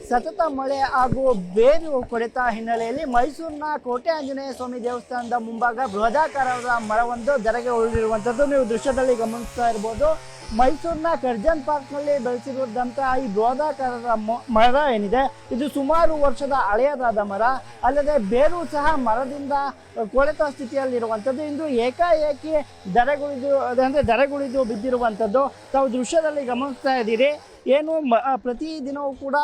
ಸತತ ಮಳೆ ಹಾಗೂ ಬೇರು ಕೊರೆತ ಹಿನ್ನೆಲೆಯಲ್ಲಿ ಮೈಸೂರಿನ ಕೋಟೆ ಆಂಜನೇಯ ಸ್ವಾಮಿ ದೇವಸ್ಥಾನದ ಮುಂಭಾಗ ಬೃಹದಾಕಾರದ ಮರವೊಂದು ಧರೆಗೆ ಉಳಿದಿರುವಂಥದ್ದು ನೀವು ದೃಶ್ಯದಲ್ಲಿ ಗಮನಿಸ್ತಾ ಇರ್ಬೋದು. ಮೈಸೂರಿನ ಕರ್ಜನ್ ಪಾರ್ಕ್ನಲ್ಲಿ ಬೆಳೆಸಿರುವಂತಹ ಈ ಬೃಹದಾಕಾರದ ಮರ ಏನಿದೆ ಇದು ಸುಮಾರು ವರ್ಷದ ಹಳೆಯದಾದ ಮರ. ಅಲ್ಲದೆ ಬೇರು ಸಹ ಮರದಿಂದ ಕೊಳೆತ ಸ್ಥಿತಿಯಲ್ಲಿರುವಂಥದ್ದು. ಇಂದು ಏಕಾಏಕಿ ಧರೆಗುಳಿದು ಬಿದ್ದಿರುವಂಥದ್ದು ತಾವು ದೃಶ್ಯದಲ್ಲಿ ಗಮನಿಸ್ತಾ ಇದ್ದೀರಿ. ಏನು ಪ್ರತಿದಿನವೂ ಕೂಡ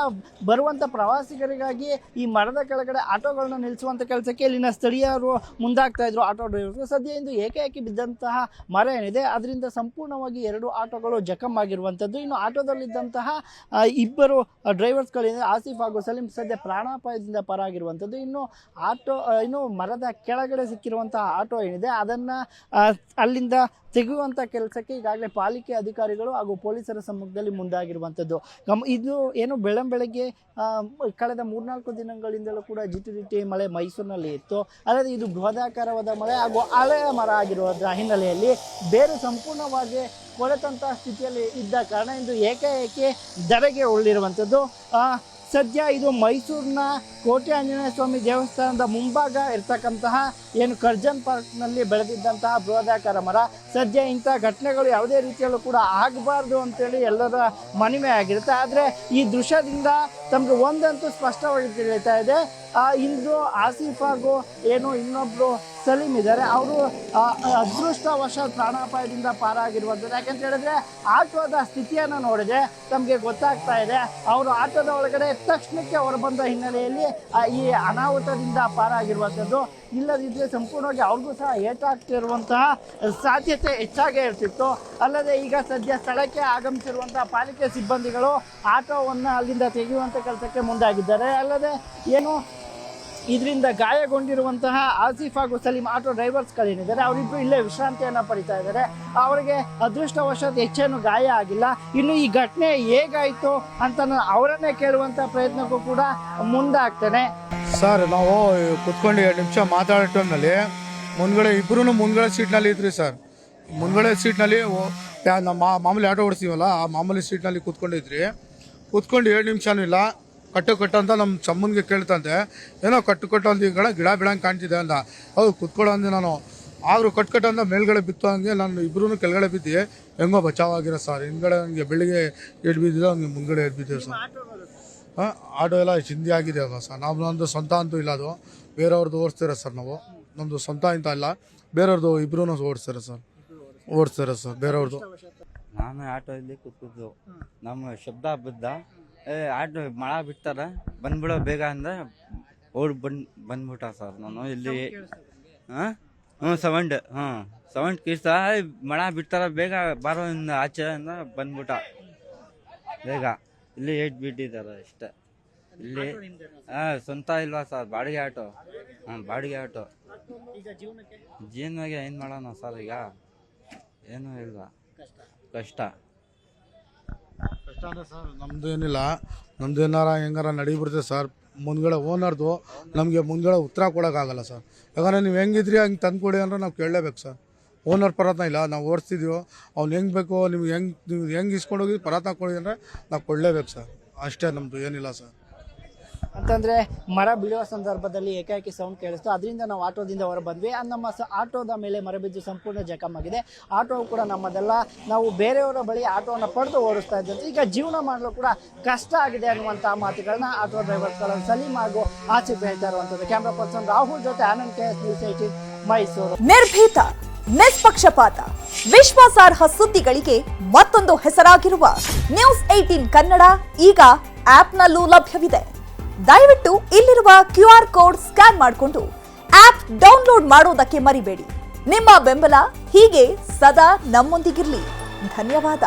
ಬರುವಂಥ ಪ್ರವಾಸಿಗರಿಗಾಗಿ ಈ ಮರದ ಕೆಳಗಡೆ ಆಟೋಗಳನ್ನ ನಿಲ್ಲಿಸುವಂಥ ಕೆಲಸಕ್ಕೆ ಇಲ್ಲಿನ ಸ್ಥಳೀಯರು ಮುಂದಾಗ್ತಾ ಇದ್ರು, ಆಟೋ ಡ್ರೈವರ್ಸ್. ಸದ್ಯ ಇಂದು ಏಕಾಏಕಿ ಬಿದ್ದಂತಹ ಮರ ಏನಿದೆ ಅದರಿಂದ ಸಂಪೂರ್ಣವಾಗಿ 2 ಆಟೋಗಳು ಜಖಮ್ ಆಗಿರುವಂಥದ್ದು. ಇನ್ನು ಆಟೋದಲ್ಲಿದ್ದಂತಹ ಇಬ್ಬರು ಡ್ರೈವರ್ಸ್ಗಳಿಂದ ಆಸಿಫ್ ಹಾಗೂ ಸಲೀಂ ಸದ್ಯ ಪ್ರಾಣಾಪಾಯದಿಂದ ಪಾರಾಗಿರುವಂಥದ್ದು. ಇನ್ನು ಮರದ ಕೆಳಗಡೆ ಸಿಕ್ಕಿರುವಂತಹ ಆಟೋ ಏನಿದೆ ಅದನ್ನು ಅಲ್ಲಿಂದ ತೆಗೆಯುವಂಥ ಕೆಲಸಕ್ಕೆ ಈಗಾಗಲೇ ಪಾಲಿಕೆ ಅಧಿಕಾರಿಗಳು ಹಾಗೂ ಪೊಲೀಸರ ಸಮ್ಮುಖದಲ್ಲಿ ಮುಂದಾಗಿರುವಂಥದ್ದು. ಇದು ಏನು ಬೆಳಗ್ಗೆ ಕಳೆದ 3-4 ದಿನಗಳಿಂದಲೂ ಕೂಡ ಜಿಟಿ ಮಳೆ ಮೈಸೂರಿನಲ್ಲಿ ಇತ್ತು. ಅಲ್ಲದೆ ಇದು ಬೃಹದಾಕಾರವಾದ ಮಳೆ ಹಾಗೂ ಹಳೆಯ ಮರ ಆಗಿರುವುದರ ಹಿನ್ನೆಲೆಯಲ್ಲಿ ಬೇರು ಸಂಪೂರ್ಣವಾಗಿ ಕೊಳೆತಂಥ ಸ್ಥಿತಿಯಲ್ಲಿ ಇದ್ದ ಕಾರಣ ಇಂದು ಏಕಾಏಕಿ ಧರೆಗೆ ಉಳಿದಿರುವಂಥದ್ದು. ಸದ್ಯ ಇದು ಮೈಸೂರಿನ ಕೋಟೆ ಆಂಜನೇಯ ಸ್ವಾಮಿ ದೇವಸ್ಥಾನದ ಮುಂಭಾಗ ಇರ್ತಕ್ಕಂತಹ ಏನು ಕರ್ಜನ್ ಪಾರ್ಕ್ನಲ್ಲಿ ಬೆಳೆದಿದ್ದಂತಹ ಬೃಹದಾಕಾರ ಮರ. ಸದ್ಯ ಇಂಥ ಘಟನೆಗಳು ಯಾವುದೇ ರೀತಿಯಲ್ಲೂ ಕೂಡ ಆಗಬಾರ್ದು ಅಂತೇಳಿ ಎಲ್ಲರ ಮನವಿ ಆಗಿರುತ್ತೆ. ಆದರೆ ಈ ದೃಶ್ಯದಿಂದ ತಮಗೆ ಒಂದಂತೂ ಸ್ಪಷ್ಟವಾಗಿ ತಿಳಿತಾ ಇದೆ, ಇಂದು ಆಸಿಫ್ ಹಾಗೂ ಏನು ಇನ್ನೊಬ್ಬರು ಸಲೀಂ ಇದ್ದಾರೆ, ಅವರು ಅದೃಷ್ಟವಶ ಪ್ರಾಣಾಪಾಯದಿಂದ ಪಾರಾಗಿರುವಂಥದ್ದು. ಯಾಕಂತ ಹೇಳಿದ್ರೆ ಆಟೋದ ಸ್ಥಿತಿಯನ್ನು ನೋಡಿದ್ರೆ ತಮಗೆ ಗೊತ್ತಾಗ್ತಾ ಇದೆ. ಅವರು ಆಟೋದ ಒಳಗಡೆ ತಕ್ಷಣಕ್ಕೆ ಹೊರಬಂದ ಹಿನ್ನೆಲೆಯಲ್ಲಿ ಈ ಅನಾಹುತದಿಂದ ಪಾರಾಗಿರುವಂಥದ್ದು. ಇಲ್ಲದಿದ್ದರೆ ಸಂಪೂರ್ಣವಾಗಿ ಅವ್ರಿಗೂ ಸಹ ಏಟಾಗ್ತಿರುವಂತಹ ಸಾಧ್ಯತೆ ಹೆಚ್ಚಾಗೇ ಇರ್ತಿತ್ತು. ಅಲ್ಲದೆ ಈಗ ಸದ್ಯ ಸ್ಥಳಕ್ಕೆ ಆಗಮಿಸಿರುವಂತಹ ಪಾಲಿಕೆ ಸಿಬ್ಬಂದಿಗಳು ಆಟೋವನ್ನು ಅಲ್ಲಿಂದ ತೆಗೆಯುವಂಥ ಕೆಲಸಕ್ಕೆ ಮುಂದಾಗಿದ್ದಾರೆ. ಅಲ್ಲದೆ ಏನು ಇದರಿಂದ ಗಾಯಗೊಂಡಿರುವಂತಹ ಆಸಿಫ್ ಹಾಗೂ ಸಲೀಂ ಆಟೋ ಡ್ರೈವರ್ಸ್ಗಳೇನಿದ್ದಾರೆ ಅವರಿಬ್ಬರು ಇಲ್ಲೇ ವಿಶ್ರಾಂತಿಯನ್ನು ಪಡಿತಾ ಇದ್ದಾರೆ. ಅವರಿಗೆ ಅದೃಷ್ಟವಶಾತ್ ಹೆಚ್ಚೇನು ಗಾಯ ಆಗಿಲ್ಲ. ಇನ್ನು ಈ ಘಟನೆ ಹೇಗಾಯಿತು ಅಂತ ಅವರನ್ನೇ ಕೇಳುವಂಥ ಪ್ರಯತ್ನಕ್ಕೂ ಕೂಡ ಮುಂದಾಗ್ತೇನೆ. ಸರ್, ನಾವು ಕುತ್ಕೊಂಡು 2 ನಿಮಿಷ ಮಾತಾಡೋ ಟೈಮ್ನಲ್ಲಿ ಮುಂದ್ಗಡೆ ಸೀಟ್ನಲ್ಲಿ ಇದ್ರಿ ಸರ್. ಮುಂದ್ಗಡೆ ಸೀಟ್ನಲ್ಲಿ ನಮ್ಮ ಮಾಮೂಲಿ ಆಟೋ ಓಡಿಸ್ತೀವಲ್ಲ, ಆ ಮಾಮೂಲಿ ಸೀಟ್ನಲ್ಲಿ ಕೂತ್ಕೊಂಡು 2 ನಿಮಿಷನೂ ಇಲ್ಲ. ಕಟ್ಟು ಅಂತ ನಮ್ಮ ಚಮ್ಮನಿಗೆ ಕೇಳ್ತಂತೆ, ಏನೋ ಕಟ್ಟು ಅಂತ ಈ ಕಡೆ ಗಿಡ ಬಿಡಂಗೆ ಕಾಣ್ತಿದೆ ಅಂದ. ಹೌದು ಕುತ್ಕೊಳ್ಳೋ ಅಂದೆ ನಾನು. ಆದರೂ ಕಟ್ಟು ಅಂತ ಮೇಲ್ಗಡೆ ಬಿತ್ತು. ಹಂಗೆ ನಾನು ಇಬ್ಬರೂ ಕೆಳಗಡೆ ಬಿದ್ದು ಹೆಂಗೋ ಬಚಾವಾಗಿರೋ ಸರ್. ಹಿಂದ್ಗಡೆ ಹಂಗೆ ಬೆಳಿಗ್ಗೆ ಎಡ್ ಬಿದ್ದಿದೆ, ಹಂಗೆ ಮುಂದ್ಗಡೆ ಎಡ್ ಬಿದ್ದಿದೆ ಸರ್. ಆಟೋ ಎಲ್ಲ ಚಿಂದಿ ಆಗಿದೆ ಅಲ್ವ ಸರ್. ನಮ್ಮದು ಸ್ವಂತ ಅಂತೂ ಇಲ್ಲ, ಅದು ಬೇರೆಯವ್ರದ್ದು ಓಡಿಸ್ತಾರೆ ಸರ್. ನಾವು ನಮ್ಮದು ಸ್ವಂತ ಅಂತ ಇಲ್ಲ, ಬೇರೆಯವ್ರದ್ದು ಇಬ್ಬರೂ ಓಡಿಸ್ತಾರೆ ಸರ್ ಬೇರೆಯವ್ರದ್ದು. ನಾನು ಆಟೋ ಇಲ್ಲಿ ಕೂತ್ಕೊದ್ದು, ನಮ್ಮ ಶಬ್ದ ಬಿದ್ದ ಆಟೋ ಮಳ ಬಿಡ್ತಾರ ಬಂದ್ಬಿಡೋ ಬೇಗ ಅಂದ್ರೆ ಬಂದ್ಬಿಟ್ಟ ಸರ್. ನಾನು ಇಲ್ಲಿ ಸೌಂಡ್ ಕೀರ್ತ ಮಳ ಬಿಡ್ತಾರ ಬೇಗ ಬಾರೋ ಆಚೆ ಅಂದ್ರೆ ಬಂದ್ಬಿಟ್ಟ ಬೇಗ. ಇಲ್ಲಿ ಏಟ್ ಬಿಟ್ಟಿದ್ದಾರೆ ಅಷ್ಟೇ. ಇಲ್ಲಿ ಸ್ವಂತ ಇಲ್ವಾ ಸರ್, ಬಾಡಿಗೆ ಆಟೋ. ಬಾಡಿಗೆ ಆಟೋ ಜೀವನಕ್ಕೆ ಏನು ಮಾಡೋಣ ಸರ್, ಈಗ ಏನೂ ಇಲ್ವಾ, ಕಷ್ಟ ಅಂದ್ರೆ ಸರ್ ನಮ್ದು ಏನಿಲ್ಲ, ನಮ್ದು ಹೆಂಗಾರ ನಡಿಬಿಡ್ತದೆ ಸರ್. ಮುಂದ್ಗಡೆ ಓನರ್ದು ನಮಗೆ ಮುಂದ್ಗಡೆ ಉತ್ತರ ಕೊಡೋಕ್ಕಾಗಲ್ಲ ಸರ್. ಯಾಕಂದರೆ ನೀವು ಹೆಂಗಿದ್ರಿ ಹಂಗೆ ತಂದುಕೊಡಿ ಅಂದ್ರೆ ನಾವು ಕೇಳಲೇಬೇಕು ಸರ್. ಓನರ್ ಪರತ್ನ ಇಲ್ಲ, ನಾವು ಓಡಿಸ್ತಿದ್ದೀವೋ ಅವ್ನು ಹೆಂಗೆ ಬೇಕೋ ನೀವು ಹೆಂಗೆ ಇಸ್ಕೊಂಡೋಗಿ ಪರತ್ನ ಕೊಡಿ ಅಂದರೆ ನಾವು ಕೊಡಲೇಬೇಕು ಸರ್. ಅಷ್ಟೇ, ನಮ್ಮದು ಏನಿಲ್ಲ ಸರ್. ಅಂತಂದರೆ ಮರ ಬೀಳುವ ಸಂದರ್ಭದಲ್ಲಿ ಏಕಾಏಕಿ ಸೌಂಡ್ ಕೇಳಿಸ್ತು, ಅದರಿಂದ ನಾವು ಆಟೋದಿಂದ ಹೊರ ಬಂದ್ವಿ. ನಮ್ಮ ಆಟೋದ ಮೇಲೆ ಮರ ಬಿದ್ದು ಸಂಪೂರ್ಣ ಜಖಮ್ ಆಗಿದೆ. ಆಟೋ ಕೂಡ ನಮ್ಮದೆಲ್ಲ, ನಾವು ಬೇರೆಯವರ ಬಳಿ ಆಟೋವನ್ನು ಪಡೆದು ಓಡಿಸ್ತಾ ಇದ್ದಂತೆ. ಈಗ ಜೀವನ ಮಾಡಲು ಕೂಡ ಕಷ್ಟ ಆಗಿದೆ ಅನ್ನುವಂಥ ಮಾತುಗಳನ್ನ ಆಟೋ ಡ್ರೈವರ್ಸ್ಗಳ ಸಲೀಂ ಹಾಗೂ ಆಸಿಫ್ ಹೇಳ್ತಾ ಇರುವಂಥದ್ದು. ಕ್ಯಾಮ್ರಾ ಪರ್ಸನ್ ರಾಹುಲ್ ಜೊತೆ ಆನಂದ್ KS, News 18 ಮೈಸೂರು. ನಿರ್ಭೀತ, ನಿಷ್ಪಕ್ಷಪಾತ, ವಿಶ್ವಾಸಾರ್ಹ ಸುದ್ದಿಗಳಿಗೆ ಮತ್ತೊಂದು ಹೆಸರಾಗಿರುವ News 18 ಕನ್ನಡ ಈಗ ಆಪ್ನಲ್ಲೂ ಲಭ್ಯವಿದೆ. ದಯವಿಟ್ಟು ಇಲ್ಲಿರುವ QR ಕೋಡ್ ಸ್ಕ್ಯಾನ್ ಮಾಡಿಕೊಂಡು ಆಪ್ ಡೌನ್ಲೋಡ್ ಮಾಡೋದಕ್ಕೆ ಮರಿಬೇಡಿ. ನಿಮ್ಮ ಬೆಂಬಲ ಹೀಗೆ ಸದಾ ನಮ್ಮೊಂದಿಗಿರಲಿ. ಧನ್ಯವಾದ.